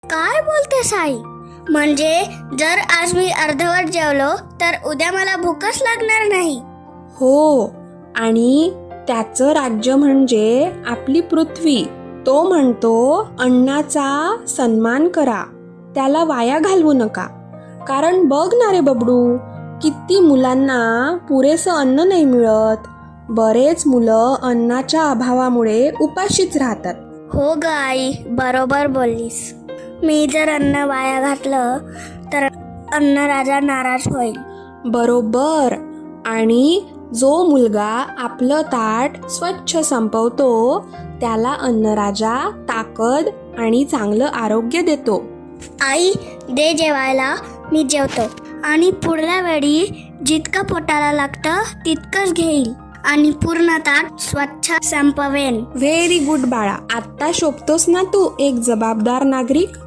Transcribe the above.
काय बोलतेस आई? म्हणजे जर आज मी अर्धवट जेवलो तर उद्या मला भूकच लागणार नाही. हो, आणि त्याचं राज्य म्हणजे आपली पृथ्वी. तो म्हणतो अन्नाचा सन्मान करा, त्याला वाया घालवू नका. कारण बघ ना रे बबडू, किती मुलांना पुरेसं अन्न नाही मिळत. बरेच मुलं अन्नाच्या अभावामुळे उपाशीच राहतात. हो ग आई, बरोबर बोललीस. मी जर अन्न वाया घातलं तर अन्न राजा नाराज होईल. बरोबर. आणि जो मुलगा आपलं ताट स्वच्छ संपवतो त्याला अन्नराजा ताकद आणि चांगलं आरोग्य देतो. आई, दे जेवायला, मी जेवतो. आणि पुढल्या वेळी जितकं पोटाला लागतं तितकंच घेईल आणि पूर्ण ताट स्वच्छ संपवेन. व्हेरी गुड बाळा. आत्ता शोभतोस ना तू एक जबाबदार नागरिक.